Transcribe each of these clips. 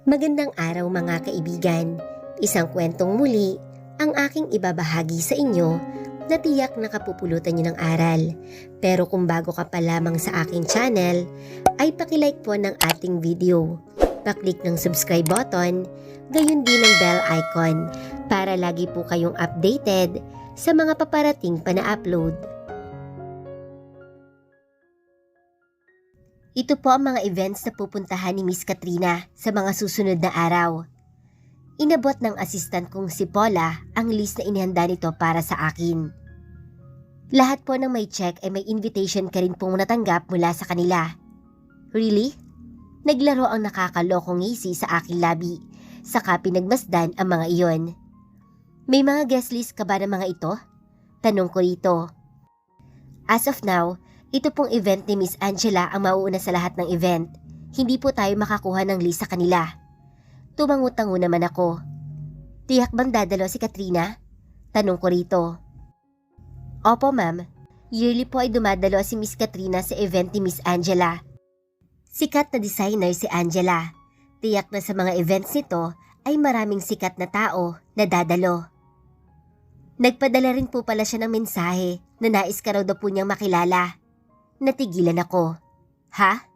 Magandang araw mga kaibigan. Isang kwentong muli ang aking ibabahagi sa inyo na tiyak nakapupulutan niyo ng aral. Pero kung bago ka pa lamang sa aking channel, ay pakilike po ng ating video. Paklik ng subscribe button, gayon din ng bell icon para lagi po kayong updated sa mga paparating pa na upload. Ito po ang mga events na pupuntahan ni Miss Katrina sa mga susunod na araw. Inabot ng assistant kong si Paula ang list na inihanda nito para sa akin. Lahat po ng may check ay may invitation ka rin pong natanggap mula sa kanila. Really? Naglaro ang nakakalokong ngisi sa aking labi, saka pinagmasdan ang mga iyon. May mga guest list ka ba ng mga ito? Tanong ko rito. As of now, ito pong event ni Miss Angela ang mauuna sa lahat ng event. Hindi po tayo makakuha ng list sa kanila. Tumangutango naman ako. Tiyak bang dadalo si Katrina? Tanong ko rito. Opo ma'am, yearly po ay dumadalo si Miss Katrina sa event ni Miss Angela. Sikat na designer si Angela. Tiyak na sa mga events nito ay maraming sikat na tao na dadalo. Nagpadala rin po pala siya ng mensahe na nais ka raw daw po niyang makilala. Natigilan ako. Ha?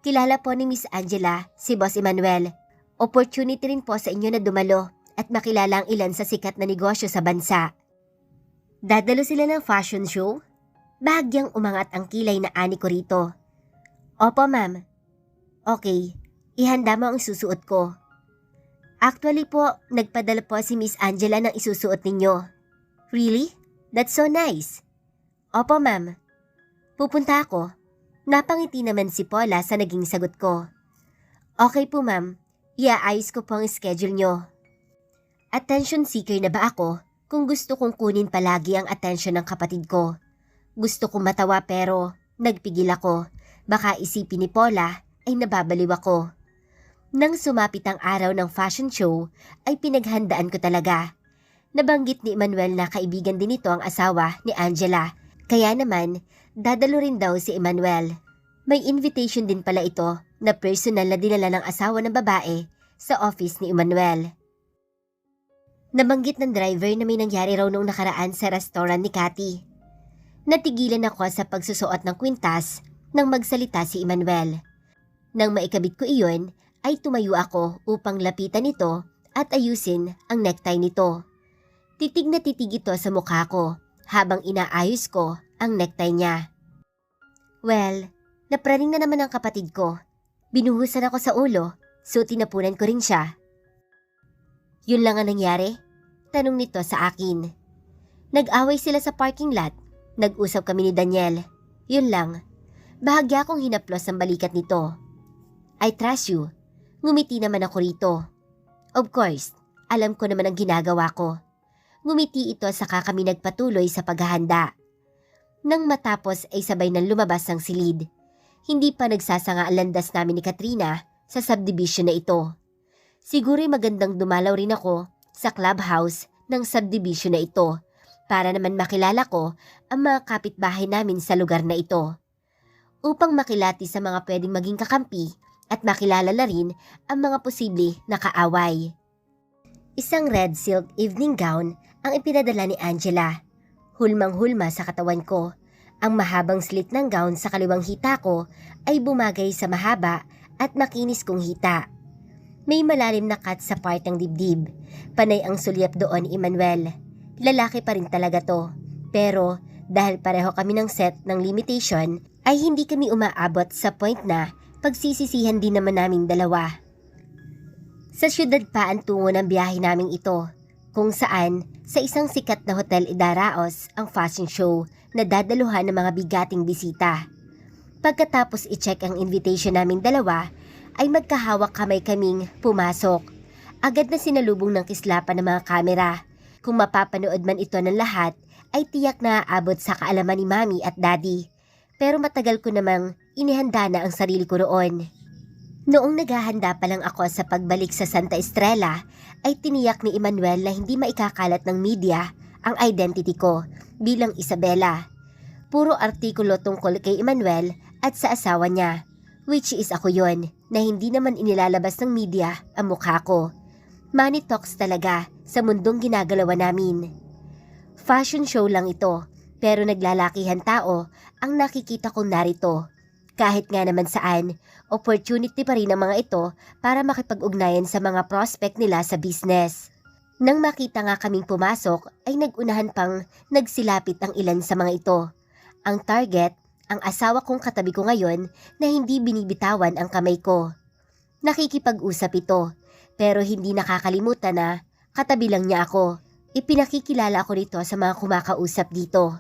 Kilala po ni Miss Angela si Boss Emmanuel. Opportunity rin po sa inyo na dumalo at makilala ang ilan sa sikat na negosyo sa bansa. Dadalo sila ng fashion show? Bahagyang umangat ang kilay na ani ko rito. Opo ma'am. Okay, ihanda mo ang isusuot ko. Actually po, nagpadala po si Miss Angela ng isusuot ninyo. Really? That's so nice. Opo ma'am. Pupunta ako. Napangiti naman si Paula sa naging sagot ko. Okay po ma'am, iaayos ko po ang schedule nyo. Attention seeker na ba ako kung gusto kong kunin palagi ang attention ng kapatid ko? Gusto kong matawa pero nagpigil ako. Baka isipin ni Paula ay nababaliw ako. Nang sumapit ang araw ng fashion show ay pinaghandaan ko talaga. Nabanggit ni Emmanuel na kaibigan din ito ang asawa ni Angela. Kaya naman, dadalo rin daw si Emmanuel. May invitation din pala ito na personal na dinala ng asawa ng babae sa office ni Emmanuel. Nabanggit ng driver na may nangyari raw noong nakaraan sa restaurant ni Cathy. Natigilan ako sa pagsusuot ng kwintas nang magsalita si Emmanuel. Nang maikabit ko iyon, ay tumayo ako upang lapitan ito at ayusin ang necktie nito. Titig na titig ito sa mukha ko habang inaayos ko ang necktie niya. Well, napraning na naman ang kapatid ko. Binuhusan ako sa ulo, so tinapunan ko rin siya. Yun lang ang nangyari? Tanong nito sa akin. Nag-away sila sa parking lot. Nag-usap kami ni Daniel. Yun lang. Bahagya akong hinaplos ang balikat nito. I trust you. Ngumiti naman ako rito. Of course, alam ko naman ang ginagawa ko. Ngumiti ito saka kami nagpatuloy sa paghahanda. Nang matapos ay sabay nang lumabas ang silid. Hindi pa nagsasanga ang landas namin ni Katrina sa subdivision na ito. Siguro'y magandang dumalaw rin ako sa clubhouse ng subdivision na ito para naman makilala ko ang mga kapitbahay namin sa lugar na ito. Upang makilati sa mga pwedeng maging kakampi at makilala na rin ang mga posible na kaaway. Isang red silk evening gown ang ipinadala ni Angela. Hulmang-hulma sa katawan ko. Ang mahabang slit ng gown sa kaliwang hita ko ay bumagay sa mahaba at makinis kong hita. May malalim na cut sa part ng dibdib. Panay ang sulyap doon ni Emmanuel. Lalaki pa rin talaga to. Pero dahil pareho kami ng set ng limitation ay hindi kami umaabot sa point na pagsisisihan din naman naming dalawa. Sa syudad pa ang tungo ng biyahe naming ito, kung saan sa isang sikat na hotel idaraos ang fashion show na dadaluhan ng mga bigating bisita. Pagkatapos i-check ang invitation naming dalawa, ay magkahawak kamay kaming pumasok. Agad na sinalubong ng kislapan ng mga kamera. Kung mapapanood man ito ng lahat, ay tiyak na aabot sa kaalaman ni Mami at Daddy. Pero matagal ko namang inihanda na ang sarili ko roon. Noong naghahanda pa lang ako sa pagbalik sa Santa Estrella, ay tiniyak ni Emmanuel na hindi maikakalat ng media ang identity ko bilang Isabela. Puro artikulo tungkol kay Emmanuel at sa asawa niya, which is ako yon, na hindi naman inilalabas ng media ang mukha ko. Money talks talaga sa mundong ginagalawa namin. Fashion show lang ito, pero naglalakihan tao ang nakikita kong narito. Kahit nga naman saan, opportunity pa rin ang mga ito para makipag-ugnayan sa mga prospect nila sa business. Nang makita nga kaming pumasok ay nagunahan pang nagsilapit ang ilan sa mga ito. Ang target, ang asawa kong katabi ko ngayon na hindi binibitawan ang kamay ko. Nakikipag-usap ito, pero hindi nakakalimutan na katabi lang niya ako. Ipinakikilala ako nito sa mga kumakausap dito.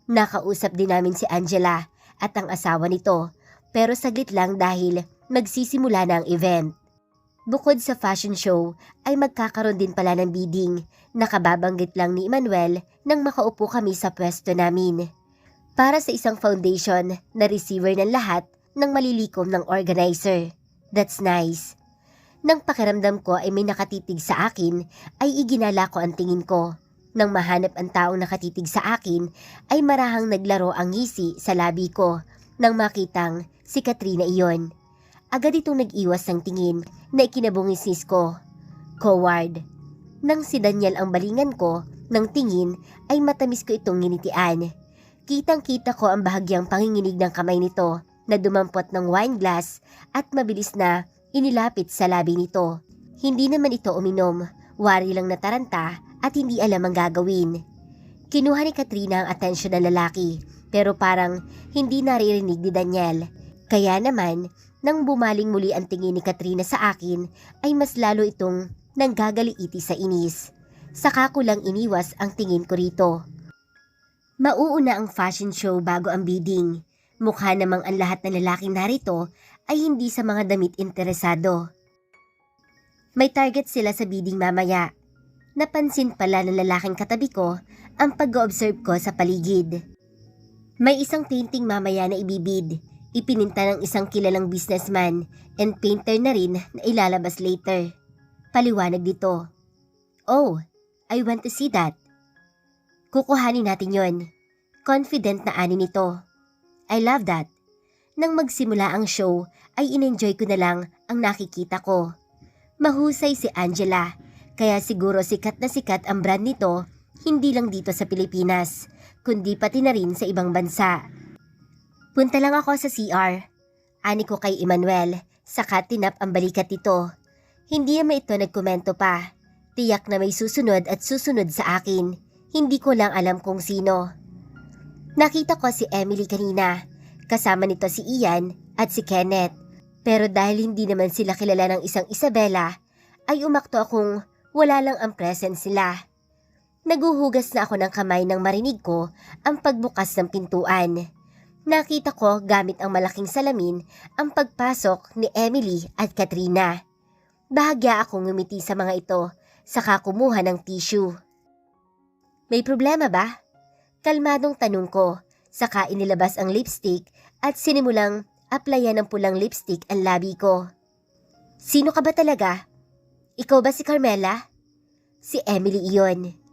Nakausap din namin si Angela at ang asawa nito, pero saglit lang dahil magsisimula na ang event. Bukod sa fashion show ay magkakaroon din pala ng bidding. Nakababanggit lang ni Emmanuel nang makaupo kami sa pwesto namin. Para sa isang foundation na receiver ng lahat ng malilikom ng organizer. That's nice. Nang pakiramdam ko ay may nakatitig sa akin, ay iginala ko ang tingin ko. Nang mahanap ang taong nakatitig sa akin, ay marahang naglaro ang ngisi sa labi ko nang makitang si Katrina iyon. Agad itong nag-iwas ng tingin na ikinabungisnis ko. Coward. Nang si Daniel ang balingan ko, ng tingin ay matamis ko itong nginitian. Kitang-kita ko ang bahagyang panginginig ng kamay nito na dumampot ng wine glass at mabilis na inilapit sa labi nito. Hindi naman ito uminom, wari lang nataranta at hindi alam ang gagawin. Kinuha ni Katrina ang atensyon ng lalaki pero parang hindi naririnig ni Daniel. Kaya naman, nang bumaling muli ang tingin ni Katrina sa akin ay mas lalo itong nanggagaliiti sa inis. Saka ko lang iniwas ang tingin ko rito. Mauuna ang fashion show bago ang bidding. Mukha namang ang lahat ng lalaking narito ay hindi sa mga damit interesado. May target sila sa bidding mamaya. Napansin pala ng lalaking katabi ko ang pag-observe ko sa paligid. May isang painting mamaya na ibibid. Ipininta ng isang kilalang businessman and painter na rin na ilalabas later. Paliwanag dito. Oh, I want to see that. Kukuhanin natin yon. Confident na ani nito. I love that. Nang magsimula ang show ay in-enjoy ko na lang ang nakikita ko. Mahusay si Angela, kaya siguro sikat na sikat ang brand nito hindi lang dito sa Pilipinas, kundi pati na rin sa ibang bansa. Punta lang ako sa CR. Ani ko kay Emmanuel, saka tinap ang balikat nito. Hindi naman ito nagkomento pa. Tiyak na may susunod at susunod sa akin. Hindi ko lang alam kung sino. Nakita ko si Emily kanina. Kasama nito si Ian at si Kenneth. Pero dahil hindi naman sila kilala ng isang Isabela, ay umakto akong wala lang ang presence nila. Naguhugas na ako ng kamay nang marinig ko ang pagbukas ng pintuan. Nakita ko gamit ang malaking salamin ang pagpasok ni Emily at Katrina. Bahagya akong ngumiti sa mga ito, saka kumuha ng tissue. May problema ba? Kalmadong tanong ko, saka inilabas ang lipstick at sinimulang applyan ng pulang lipstick ang labi ko. Sino ka ba talaga? Ikaw ba si Carmela? Si Emily iyon.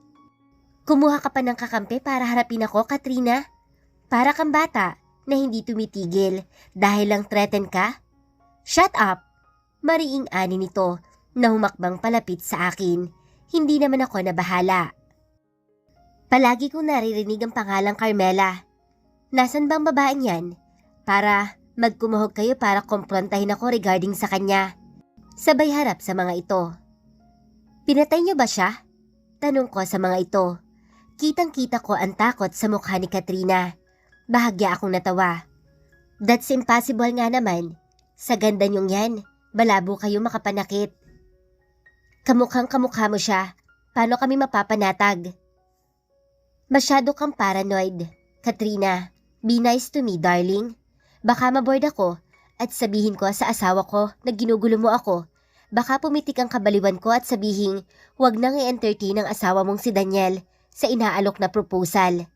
Kumuha ka pa ng kakampi para harapin ako, Katrina? Para kang bata na hindi tumitigil dahil lang threaten ka? Shut up! Mariing ani nito na humakbang palapit sa akin. Hindi naman ako nabahala. Palagi kong naririnig ang pangalang Carmela. Nasaan bang babaeng yan? Para magkumuhog kayo para kumprontahin ako regarding sa kanya. Sabay harap sa mga ito. Pinatay niyo ba siya? Tanong ko sa mga ito. Kitang-kita ko ang takot sa mukha ni Katrina. Bahagya akong natawa. That's impossible nga naman. Sa ganda niyong yan, balabo kayo makapanakit. Kamukhang kamukha mo siya. Paano kami mapapanatag? Masyado kang paranoid. Katrina, be nice to me, darling. Baka maboard ako at sabihin ko sa asawa ko na ginugulo mo ako. Baka pumitik ang kabaliwan ko at sabihin huwag nang i-entertain ang asawa mong si Daniel sa inaalok na proposal.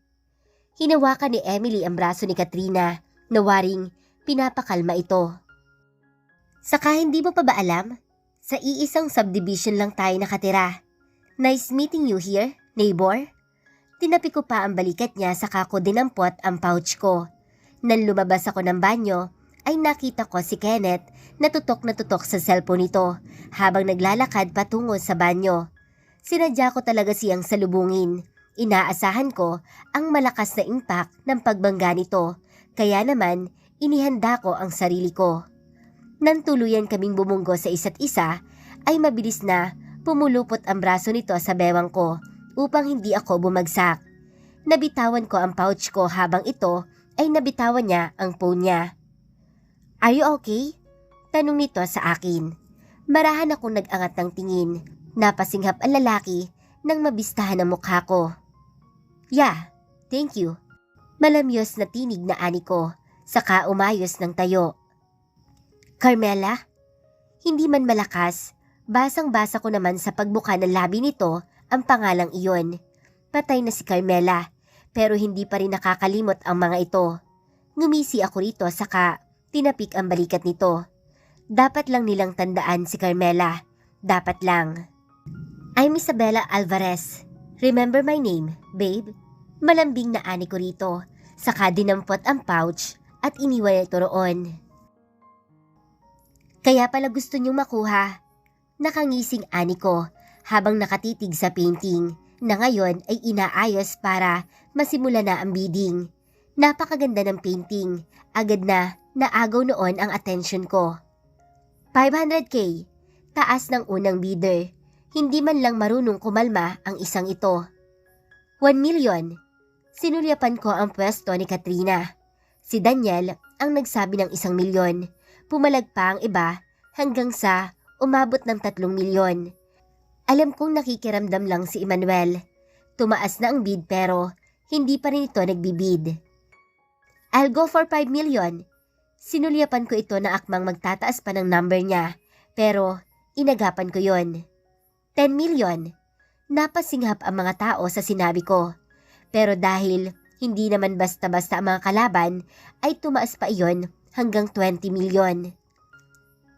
Hinawakan ni Emily ang braso ni Katrina na waring pinapakalma ito. Saka hindi mo pa ba alam? Sa iisang subdivision lang tayo nakatira. Nice meeting you here, neighbor. Tinapi ko pa ang balikat niya saka ko dinampot ang pouch ko. Nang lumabas ako ng banyo, ay nakita ko si Kenneth na tutok sa cellphone nito habang naglalakad patungo sa banyo. Sinadya ko talaga siyang salubungin. Inaasahan ko ang malakas na impact ng pagbangga nito, kaya naman inihanda ko ang sarili ko. Nang tuluyan kaming bumunggo sa isa't isa, ay mabilis na pumulupot ang braso nito sa bewang ko upang hindi ako bumagsak. Nabitawan ko ang pouch ko habang ito ay nabitawan niya ang phone niya. "Are you okay?" Tanong nito sa akin. Marahan akong nag-angat ng tingin. Napasinghap ang lalaki nang mabistahan ang mukha ko. "Yeah, thank you." Malamyos na tinig na ani ko, saka umayos ng tayo. "Carmela?" Hindi man malakas, basang-basa ko naman sa pagbuka ng labi nito ang pangalang iyon. Patay na si Carmela, pero hindi pa rin nakakalimot ang mga ito. Ngumisi ako rito saka tinapik ang balikat nito. Dapat lang nilang tandaan si Carmela. Dapat lang. "I'm Isabella Alvarez. Remember my name, babe?" Malambing na ani ko rito, saka dinampot ang pouch at iniwan ito roon. "Kaya pala gusto niyong makuha." Nakangising ani ko habang nakatitig sa painting na ngayon ay inaayos para masimula na ang bidding. Napakaganda ng painting. Agad na naagaw noon ang attention ko. 500K, taas ng unang bidder. Hindi man lang marunong kumalma ang isang ito. 1 million. Sinulyapan ko ang pwesto ni Katrina. Si Daniel ang nagsabi ng 1 milyon. Pumalag pa ang iba hanggang sa umabot ng 3 milyon. Alam kong nakikiramdam lang si Emmanuel. Tumaas na ang bid pero hindi pa rin ito nagbibid. "I'll go for 5 million. Sinulyapan ko ito na akmang magtataas pa ng number niya, pero inagapan ko yon. 10 million. Napasinghap ang mga tao sa sinabi ko. Pero dahil hindi naman basta-basta ang mga kalaban, ay tumaas pa iyon hanggang 20 million.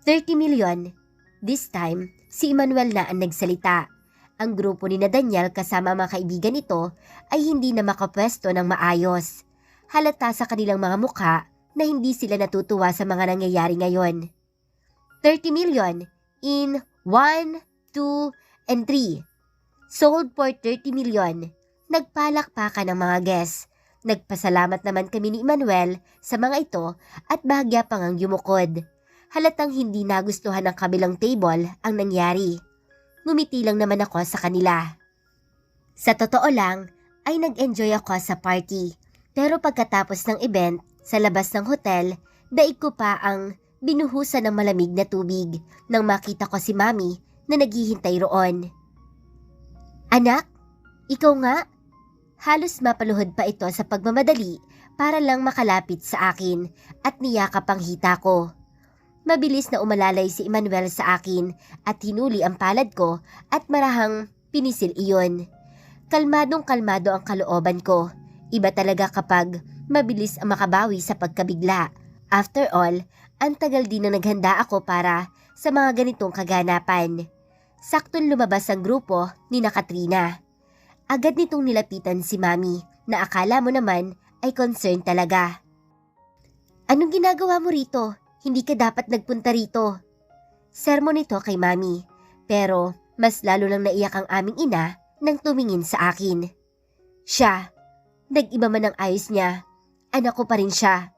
30 million. This time, si Emmanuel na ang nagsalita. Ang grupo ni na Daniel kasama mga kaibigan nito ay hindi na makapwesto ng maayos. Halata sa kanilang mga mukha na hindi sila natutuwa sa mga nangyayari ngayon. 30 million in 1, 2, and 3. Sold for 30 million. Nagpalakpakan ng mga guests. Nagpasalamat naman kami ni Emmanuel sa mga ito at bahagya pang ang yumukod. Halatang hindi nagustuhan ng kabilang table ang nangyari. Ngumiti lang naman ako sa kanila. Sa totoo lang, ay nag-enjoy ako sa party. Pero pagkatapos ng event, sa labas ng hotel, daig ko pa ang binuhusan ng malamig na tubig nang makita ko si Mami na naghihintay roon. "Anak, ikaw nga?" Halos mapaluhod pa ito sa pagmamadali para lang makalapit sa akin at niyakap ang hita ko. Mabilis na umalalay si Emmanuel sa akin at hinuli ang palad ko at marahang pinisil iyon. Kalmadong-kalmado ang kalooban ko. Iba talaga kapag mabilis ang makabawi sa pagkabigla. After all, ang tagal din na naghanda ako para sa mga ganitong kaganapan. Saktong lumabas ang grupo ni na Katrina. Agad nitong nilapitan si Mami na akala mo naman ay concern talaga. "Anong ginagawa mo rito? Hindi ka dapat nagpunta rito." Sermon nito kay Mami, pero mas lalo lang naiyak ang aming ina nang tumingin sa akin. Siya, nag-iba man ang ayos niya, anak ko pa rin siya.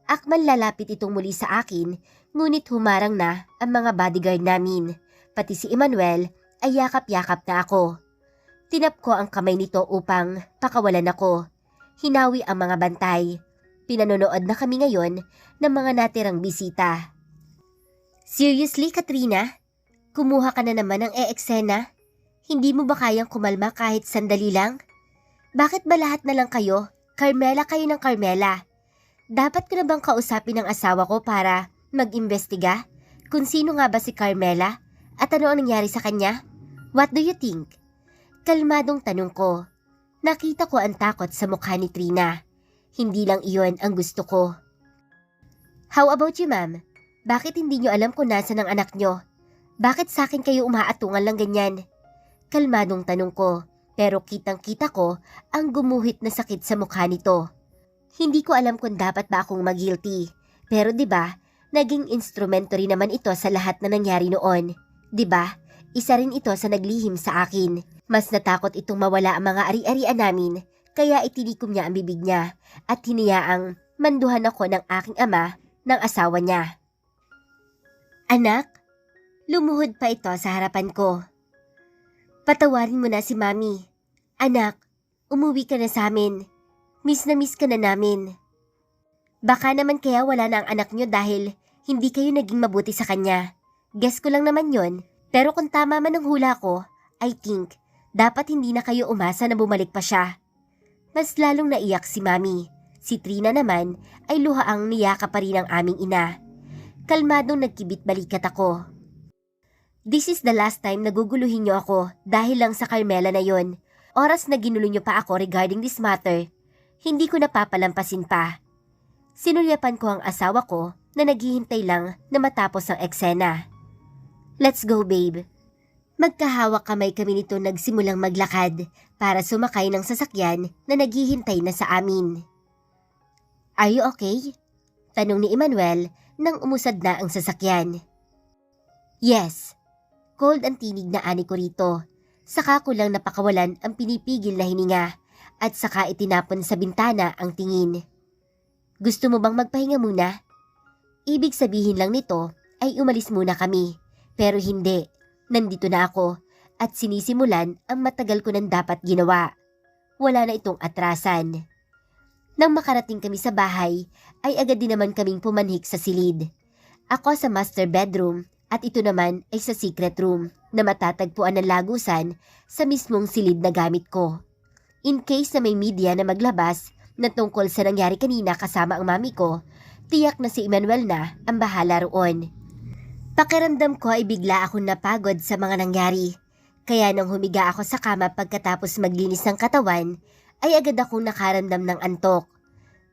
Akman lalapit itong muli sa akin, ngunit humarang na ang mga bodyguard namin. Pati si Emmanuel ay yakap-yakap na ako. Tinap ko ang kamay nito upang pakawalan ako. Hinawi ang mga bantay. Pinanonood na kami ngayon ng mga natirang bisita. "Seriously, Katrina? Kumuha ka na naman ng eksena? Hindi mo ba kayang kumalma kahit sandali lang? Bakit ba lahat na lang kayo? Carmela kayo ng Carmela. Dapat ko na bang kausapin ang asawa ko para mag-imbestiga kung sino nga ba si Carmela at ano ang nangyari sa kanya? What do you think?" Kalmadong tanong ko. Nakita ko ang takot sa mukha ni Trina. Hindi lang iyon ang gusto ko. "How about you, ma'am? Bakit hindi nyo alam kung nasa ng anak nyo? Bakit sa akin kayo umaatungan lang ganyan?" Kalmadong tanong ko, pero kitang-kita ko ang gumuhit na sakit sa mukha nito. Hindi ko alam kung dapat ba akong mag-guilty, Pero 'di ba, naging instrumento rin naman ito sa lahat na nangyari noon. 'Di ba? Isa rin ito sa naglihim sa akin. Mas natakot itong mawala ang mga ari-arian namin, kaya itinikom niya ang bibig niya at hiniyaang manduhan ako ng aking ama ng asawa niya. Anak, lumuhod pa ito sa harapan ko. Patawarin mo na si Mami. Anak, umuwi ka na sa amin. Miss na miss ka na namin. Baka naman kaya wala na ang anak niyo dahil hindi kayo naging mabuti sa kanya. Guess ko lang naman yon, pero kung tama man ang hula ko, I think dapat hindi na kayo umasa na bumalik pa siya. Mas lalong naiyak si Mami. Si Trina naman ay luhaang niyaka pa rin ang aming ina. Kalmadong nagkibit balikat ako. This is the last time naguguluhin niyo ako dahil lang sa Carmela na yon. Oras na ginulo niyo pa ako regarding this matter, hindi ko napapalampasin pa. Sinulyapan ko ang asawa ko na naghihintay lang na matapos ang eksena. Let's go, babe. Magkahawak kamay kami nito nagsimulang maglakad para sumakay ng sasakyan na naghihintay na sa amin. Are you okay? Tanong ni Emmanuel nang umusad na ang sasakyan. Yes. Cold ang tinig na ani ko rito. Saka ko lang napakawalan ang pinipigil na hininga at saka itinapon sa bintana ang tingin. Gusto mo bang magpahinga muna? Ibig sabihin lang nito ay umalis muna kami. Pero hindi. Nandito na ako at sinisimulan ang matagal ko nang dapat ginawa. Wala na itong atrasan. Nang makarating kami sa bahay ay agad din naman kaming pumanhik sa silid. Ako sa master bedroom at ito naman ay sa secret room na matatagpuan ng lagusan sa mismong silid na gamit ko. In case na may media na maglabas na tungkol sa nangyari kanina kasama ang mami ko, tiyak na si Emmanuel na ang bahala roon. Pakiramdam ko ay bigla akong napagod sa mga nangyari. Kaya nang humiga ako sa kama pagkatapos maglinis ng katawan, ay agad akong nakaramdam ng antok.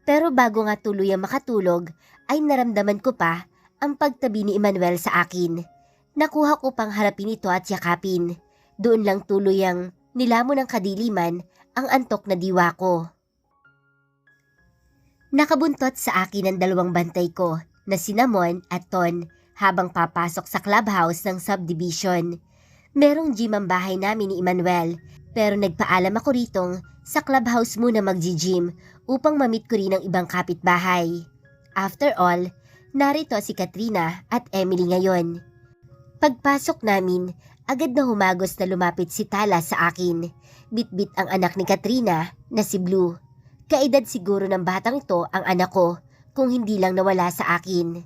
Pero bago nga tuluyang makatulog, ay naramdaman ko pa ang pagtabi ni Emmanuel sa akin. Nakuha ko pang harapin ito at yakapin. Doon lang tuluyang nilamon ng kadiliman ang antok na diwa ko. Nakabuntot sa akin ang dalawang bantay ko na si Namon at Ton habang papasok sa clubhouse ng subdivision. Merong gym ang bahay namin ni Emmanuel pero nagpaalam ako ritong sa clubhouse muna magji-gym upang mamit ko rin ang ibang kapitbahay. After all, narito si Katrina at Emily ngayon. Pagpasok namin, agad na humagos na lumapit si Tala sa akin. Bit-bit ang anak ni Katrina na si Blue. Kaedad siguro ng batang ito ang anak ko kung hindi lang nawala sa akin.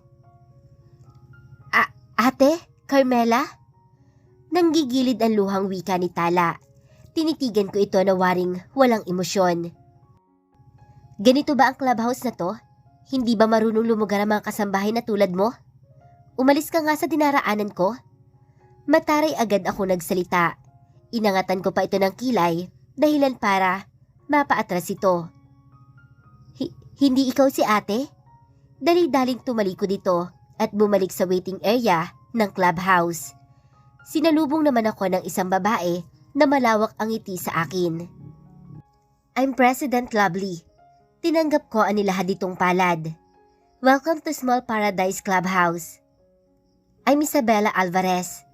Ate? Carmela? Nanggigilid ang luhang wika ni Tala. Tinitigan ko ito na waring walang emosyon. Ganito ba ang clubhouse na to? Hindi ba marunong lumugar ang mga kasambahay na tulad mo? Umalis ka nga sa dinaraanan ko. Mataray agad ako nagsalita. Inangatan ko pa ito ng kilay dahilan para mapaatras ito. Hindi ikaw si ate? Dali-daling tumalikod dito at bumalik sa waiting area ng clubhouse. Sinalubong naman ako ng isang babae na malawak ang ngiti sa akin. I'm President Lovely. Tinanggap ko ang nilahad ditong palad. Welcome to Small Paradise Clubhouse. I'm Isabella Alvarez.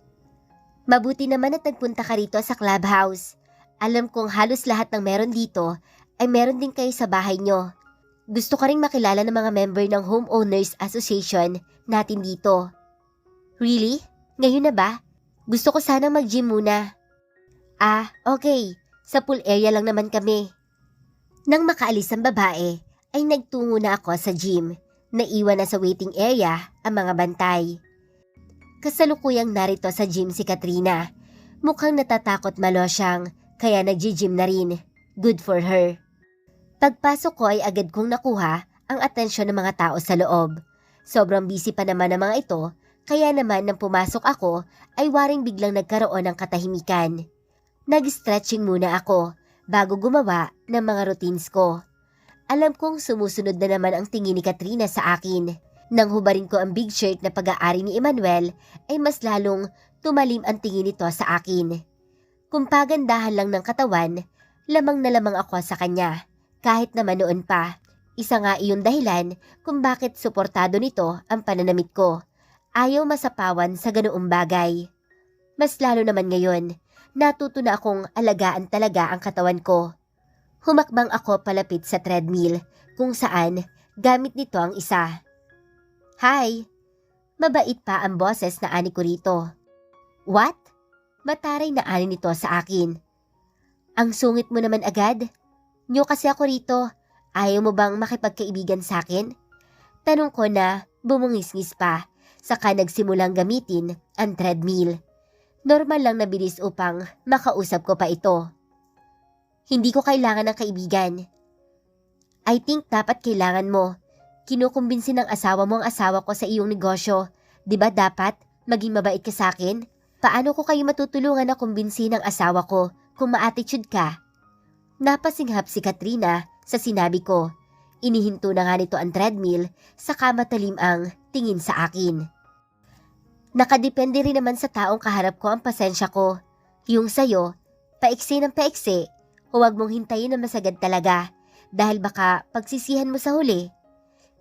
Mabuti naman at nagpunta ka rito sa clubhouse. Alam kong halos lahat ng meron dito ay meron din kayo sa bahay nyo. Gusto ka ring makilala ng mga member ng Homeowners Association natin dito. Really? Ngayon na ba? Gusto ko sana mag-gym muna. Okay. Sa pool area lang naman kami. Nang makaalis ang babae, ay nagtungo na ako sa gym. Naiwan na sa waiting area ang mga bantay. Kasalukuyang narito sa gym si Katrina. Mukhang natatakot malosyang, kaya nag-gym na rin. Good for her. Pagpasok ko ay agad kong nakuha ang atensyon ng mga tao sa loob. Sobrang busy pa naman ang mga ito, kaya naman nang pumasok ako ay waring biglang nagkaroon ng katahimikan. Nag-stretching muna ako bago gumawa ng mga routines ko. Alam kong sumusunod na naman ang tingin ni Katrina sa akin. Nang hubarin ko ang big shirt na pag-aari ni Emmanuel ay mas lalong tumalim ang tingin nito sa akin. Kung pagandahan lang ng katawan, lamang na lamang ako sa kanya. Kahit naman noon pa, Isa nga iyon dahilan kung bakit suportado nito ang pananamit ko. Ayaw masapawan sa ganoong bagay. Mas lalo naman ngayon, natuto na akong alagaan talaga ang katawan ko. Humakbang ako palapit sa treadmill kung saan gamit nito ang isa. Hi! Mabait pa ang boses na ani ko rito. What? Mataray na ani nito sa akin. Ang sungit mo naman agad? Nyo kasi ako rito. Ayaw mo bang makipagkaibigan sa akin? Tanong ko na bumungis-ngis pa, saka nagsimulang gamitin ang treadmill. Normal lang na bilis upang makausap ko pa ito. Hindi ko kailangan ng kaibigan. I think dapat kailangan mo. Kinukumbinsi ng asawa mo ang asawa ko sa iyong negosyo. Di ba dapat maging mabait ka sa akin? Paano ko kayo matutulungan na kumbinsi ng asawa ko kung ma-attitude ka? Napasinghap si Katrina sa sinabi ko. Inihinto na nga nito ang treadmill, saka matalim ang tingin sa akin. Nakadepende rin naman sa taong kaharap ko ang pasensya ko. Yung sayo, paiksi ng paiksi. Huwag mong hintayin na masagad talaga dahil baka pagsisihan mo sa huli.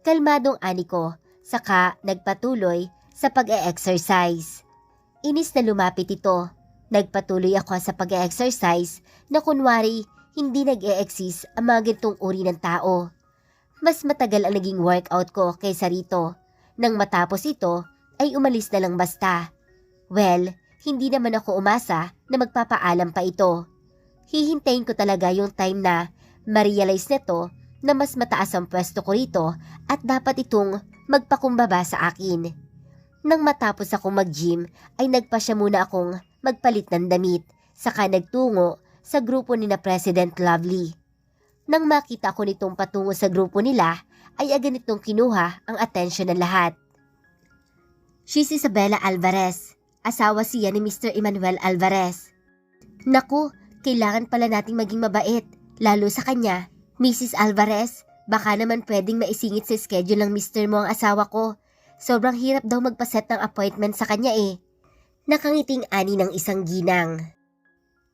Kalmadong ani ko, saka nagpatuloy sa pag-e-exercise. Inis na lumapit ito. Nagpatuloy ako sa pag-e-exercise na kunwari hindi nag-e-exist ang mga ganitong uri ng tao. Mas matagal ang naging workout ko kaysa rito. Nang matapos ito, ay umalis na lang basta. Well, hindi naman ako umasa na magpapaalam pa ito. Hihintayin ko talaga yung time na ma-realize nito na mas mataas ang pwesto ko rito at dapat itong magpakumbaba sa akin. Nang matapos akong mag-gym ay nagpa siya muna akong magpalit ng damit, saka nagtungo sa grupo ni na President Lovely. Nang makita ko nitong patungo sa grupo nila ay agad nitong kinuha ang atensyon ng lahat. She's Isabella Alvarez, asawa siya ni Mr. Emmanuel Alvarez. Naku, kailangan pala nating maging mabait, lalo sa kanya. Mrs. Alvarez, baka naman pwedeng maisingit sa schedule ng Mr. mo ang asawa ko. Sobrang hirap daw magpaset ng appointment sa kanya eh. Nakangiting ani ng isang ginang.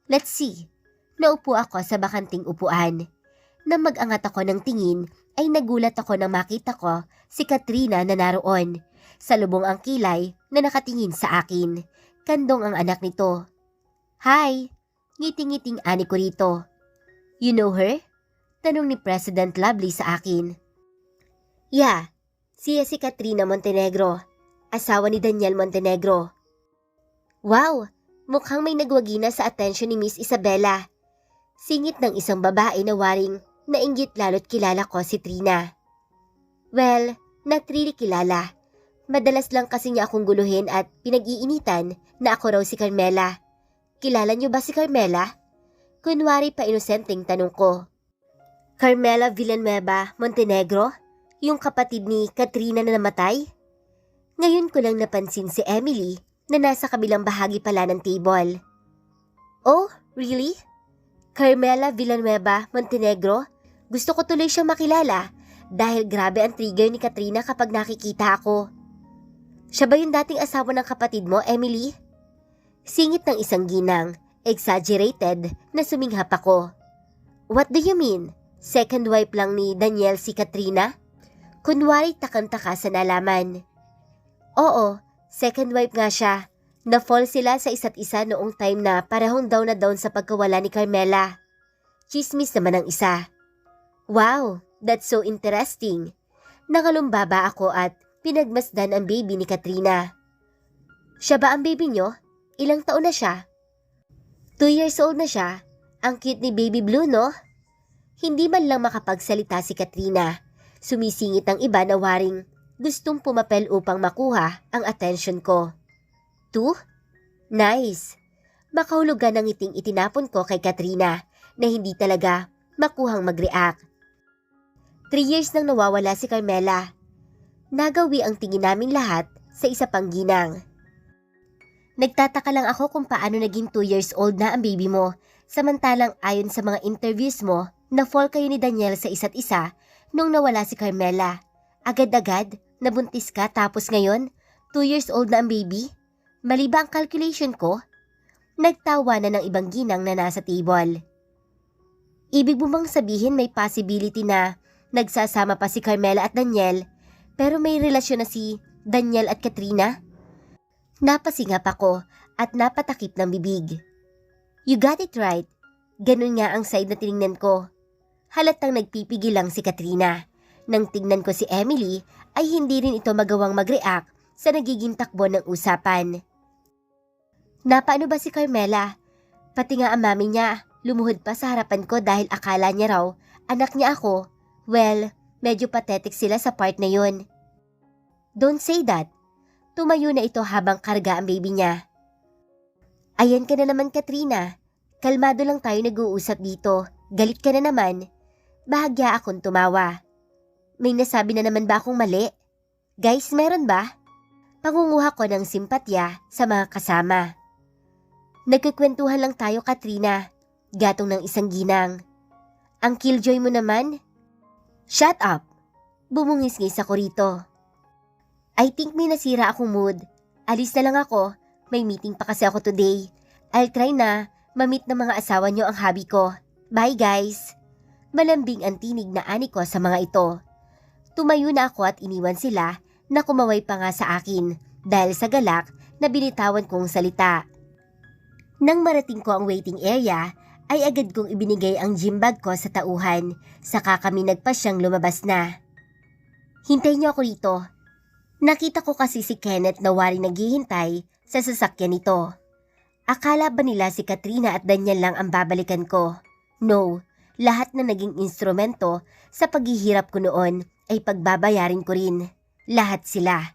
Let's see. Naupo ako sa bakanting upuan. Nang mag-angat ako ng tingin, ay nagulat ako nang makita ko si Katrina na naroon. Sa lubong ang kilay na nakatingin sa akin. Kandong ang anak nito. Hi! Ngiting-ngiting ani ko rito. You know her? Tanong ni President Lovely sa akin. Yeah, siya si Katrina Montenegro, asawa ni Daniel Montenegro. Wow, mukhang may nagwagi na sa atensyon ni Miss Isabella. Singit ng isang babae na waring nainggit lalo't kilala ko si Trina. Well, not really kilala. Madalas lang kasi niya akong guluhin at pinag-iinitan na ako raw si Carmela. Kilala niyo ba si Carmela? Kunwari pa inosenteng tanong ko. Carmela Villanueva Montenegro? Yung kapatid ni Katrina na namatay? Ngayon ko lang napansin si Emily na nasa kabilang bahagi pala ng table. Oh, really? Carmela Villanueva Montenegro? Gusto ko tuloy siyang makilala dahil grabe ang trigger ni Katrina kapag nakikita ako. Siya ba yung dating asawa ng kapatid mo, Emily? Singit ng isang ginang, exaggerated na suminghap ako. What do you mean? Second wife lang ni Daniel si Katrina? Kunwari takang-taka sa nalaman. Oo, second wife nga siya. Na-fall sila sa isa't isa noong time na parehong down na down sa pagkawala ni Carmela. Chismis naman ang isa. Wow, that's so interesting. Nakalumbaba ako at pinagmasdan ang baby ni Katrina. Siya ba ang baby nyo? Ilang taon na siya? 2 years old na siya. Ang cute ni Baby Blue, no? Hindi man lang makapagsalita si Katrina. Sumisingit ang iba na waring gustong pumapel upang makuha ang atensyon ko. 2? Nice! Makahulugan ng ngiting itinapon ko kay Katrina na hindi talaga makuhang mag-react. 3 years nang nawawala si Carmela. Nagawi ang tingin namin lahat sa isa pang ginang. Nagtataka lang ako kung paano naging 2 years old na ang baby mo, samantalang ayon sa mga interviews mo, na-fall kayo ni Daniel sa isa't isa nung nawala si Carmela. Agad-agad, nabuntis ka tapos ngayon, 2 years old na ang baby? Mali ba ang calculation ko? Nagtawa na ng ibang ginang na nasa table. Ibig mo bang sabihin may possibility na Nagsasama pa si Carmela at Daniel, pero may relasyon na si Daniel at Katrina? Napasingap ako at napatakip ng bibig. You got it right. Ganun nga ang side na tiningnan ko. Halatang nagpipigil lang si Katrina. Nang tingnan ko si Emily ay hindi rin ito magawang mag-react sa nagiging takbo ng usapan. Napaano ba si Carmela? Pati nga ang mami niya, lumuhod pa sa harapan ko dahil akala niya raw anak niya ako. Well, medyo pathetic sila sa part na yun. Don't say that. Tumayo na ito habang karga ang baby niya. Ayan ka na naman, Katrina. Kalmado lang tayo nag-uusap dito. Galit ka na naman. Bahagya akong tumawa. May nasabi na naman ba akong mali? Guys, meron ba? Pangunguha ko ng simpatya sa mga kasama. Nagkikwentuhan lang tayo, Katrina. Gatong ng isang ginang. Ang killjoy mo naman? Shut up! Bumungis-ngis ako rito. I think may nasira akong mood. Alis na lang ako. May meeting pa kasi ako today. I'll try na ma-meet ng mga asawa niyo ang hobby ko. Bye guys! Malambing ang tinig na ani ko sa mga ito. Tumayo na ako at iniwan sila na kumaway pa nga sa akin dahil sa galak na binitawan kong salita. Nang marating ko ang waiting area, ay agad kong ibinigay ang gym bag ko sa tauhan, saka kami nagpasyang lumabas na. Hintayin niyo ako rito. Nakita ko kasi si Kenneth na wari naghihintay sa sasakyan nito. Akala ba nila si Katrina at Daniel lang ang babalikan ko? No, lahat na naging instrumento sa paghihirap ko noon ay pagbabayarin ko rin. Lahat sila.